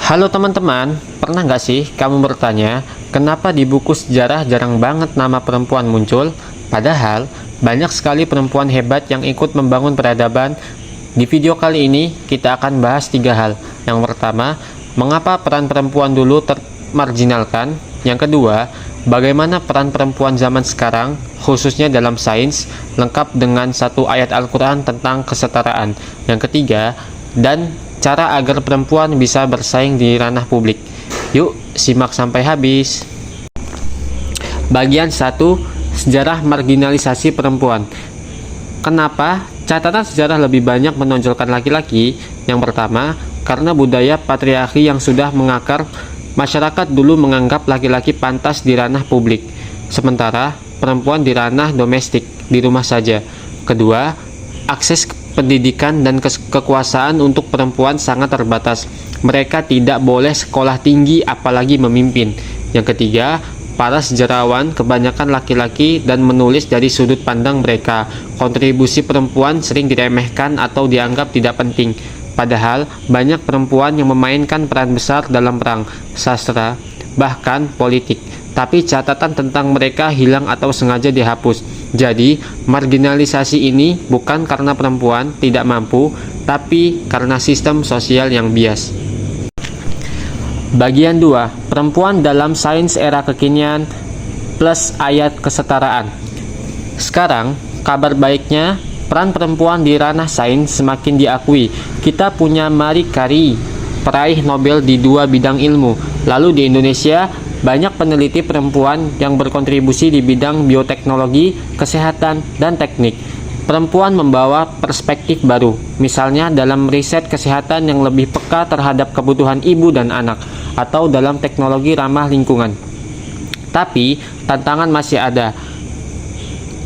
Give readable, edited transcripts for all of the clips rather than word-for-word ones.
Halo teman-teman, pernah nggak sih kamu bertanya, kenapa di buku sejarah jarang banget nama perempuan muncul? Padahal, banyak sekali perempuan hebat yang ikut membangun peradaban. Di video kali ini, kita akan bahas 3 hal. Yang pertama, mengapa peran perempuan dulu termarginalkan? Yang kedua, bagaimana peran perempuan zaman sekarang, khususnya dalam sains, lengkap dengan satu ayat Al-Quran tentang kesetaraan. Yang ketiga, dan cara agar perempuan bisa bersaing di ranah publik. Yuk, simak sampai habis. Bagian 1, sejarah marginalisasi perempuan. Kenapa catatan sejarah lebih banyak menonjolkan laki-laki? Yang pertama, karena budaya patriarki yang sudah mengakar. Masyarakat dulu menganggap laki-laki pantas di ranah publik, sementara perempuan di ranah domestik, di rumah saja. Kedua, akses pendidikan dan kekuasaan untuk perempuan sangat terbatas. Mereka tidak boleh sekolah tinggi apalagi memimpin. Yang ketiga, para sejarawan kebanyakan laki-laki dan menulis dari sudut pandang mereka. Kontribusi perempuan sering diremehkan atau dianggap tidak penting. Padahal banyak perempuan yang memainkan peran besar dalam perang, sastra, bahkan politik. Tapi catatan tentang mereka hilang atau sengaja dihapus. Jadi, marginalisasi ini bukan karena perempuan tidak mampu, tapi karena sistem sosial yang bias. Bagian 2, perempuan dalam sains era kekinian plus ayat kesetaraan. Sekarang, kabar baiknya, peran perempuan di ranah sains semakin diakui. Kita punya Marie Curie, peraih Nobel di 2 bidang ilmu. Lalu di Indonesia, banyak peneliti perempuan yang berkontribusi di bidang bioteknologi, kesehatan, dan teknik. Perempuan membawa perspektif baru, misalnya dalam riset kesehatan yang lebih peka terhadap kebutuhan ibu dan anak, atau dalam teknologi ramah lingkungan. Tapi, tantangan masih ada.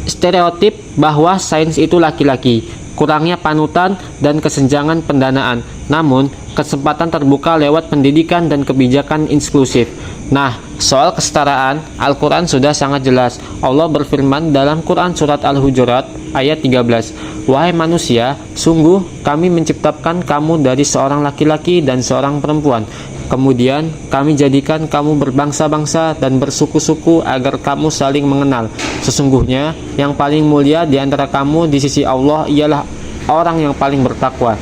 Stereotip bahwa sains itu laki-laki, kurangnya panutan, dan kesenjangan pendanaan. Namun, kesempatan terbuka lewat pendidikan dan kebijakan inklusif. Nah, soal kesetaraan, Al-Quran sudah sangat jelas. Allah berfirman dalam Quran Surat Al-Hujurat ayat 13, "Wahai manusia, sungguh kami menciptakan kamu dari seorang laki-laki dan seorang perempuan. Kemudian kami jadikan kamu berbangsa-bangsa dan bersuku-suku agar kamu saling mengenal. Sesungguhnya yang paling mulia di antara kamu di sisi Allah ialah orang yang paling bertakwa."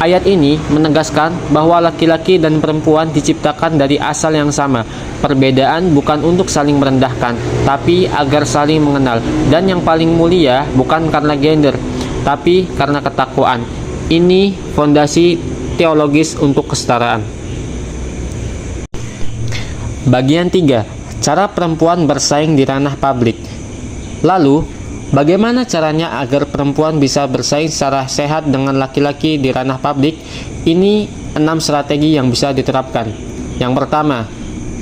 Ayat ini menegaskan bahwa laki-laki dan perempuan diciptakan dari asal yang sama. Perbedaan bukan untuk saling merendahkan, tapi agar saling mengenal. Dan yang paling mulia bukan karena gender, tapi karena ketakwaan. Ini fondasi teologis untuk kesetaraan. Bagian 3, cara perempuan bersaing di ranah publik. Lalu, bagaimana caranya agar perempuan bisa bersaing secara sehat dengan laki-laki di ranah publik? Ini 6 strategi yang bisa diterapkan. Yang pertama,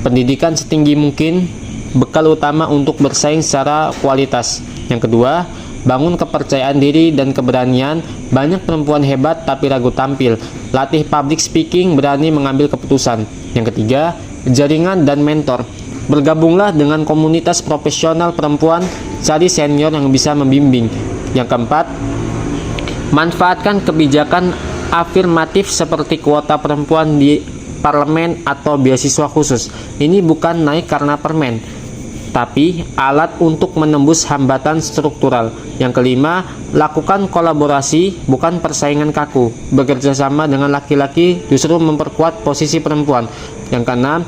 pendidikan setinggi mungkin, bekal utama untuk bersaing secara kualitas. Yang kedua, bangun kepercayaan diri dan keberanian. Banyak perempuan hebat tapi ragu tampil. Latih public speaking, berani mengambil keputusan. Yang ketiga, jaringan dan mentor. Bergabunglah dengan komunitas profesional perempuan, cari senior yang bisa membimbing. Yang keempat, manfaatkan kebijakan afirmatif seperti kuota perempuan di parlemen atau beasiswa khusus. Ini bukan naik karena permen, tapi alat untuk menembus hambatan struktural. Yang kelima, lakukan kolaborasi, bukan persaingan kaku. Bekerja sama dengan laki-laki justru memperkuat posisi perempuan. Yang keenam,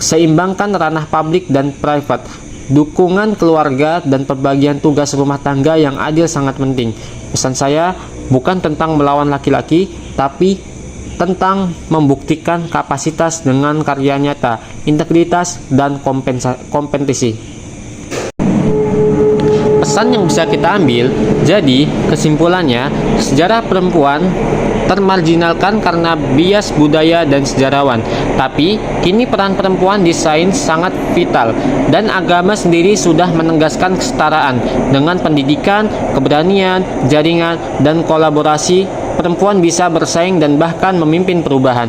seimbangkan ranah publik dan private. Dukungan keluarga dan pembagian tugas rumah tangga yang adil sangat penting. Pesan saya bukan tentang melawan laki-laki, tapi tentang membuktikan kapasitas dengan karya nyata, integritas, dan kompetisi. Pesan yang bisa kita ambil, jadi kesimpulannya, sejarah perempuan termarginalkan karena bias budaya dan sejarawan. Tapi, kini peran perempuan di sains sangat vital, dan agama sendiri sudah menegaskan kesetaraan. Dengan pendidikan, keberanian, jaringan, dan kolaborasi, perempuan bisa bersaing dan bahkan memimpin perubahan.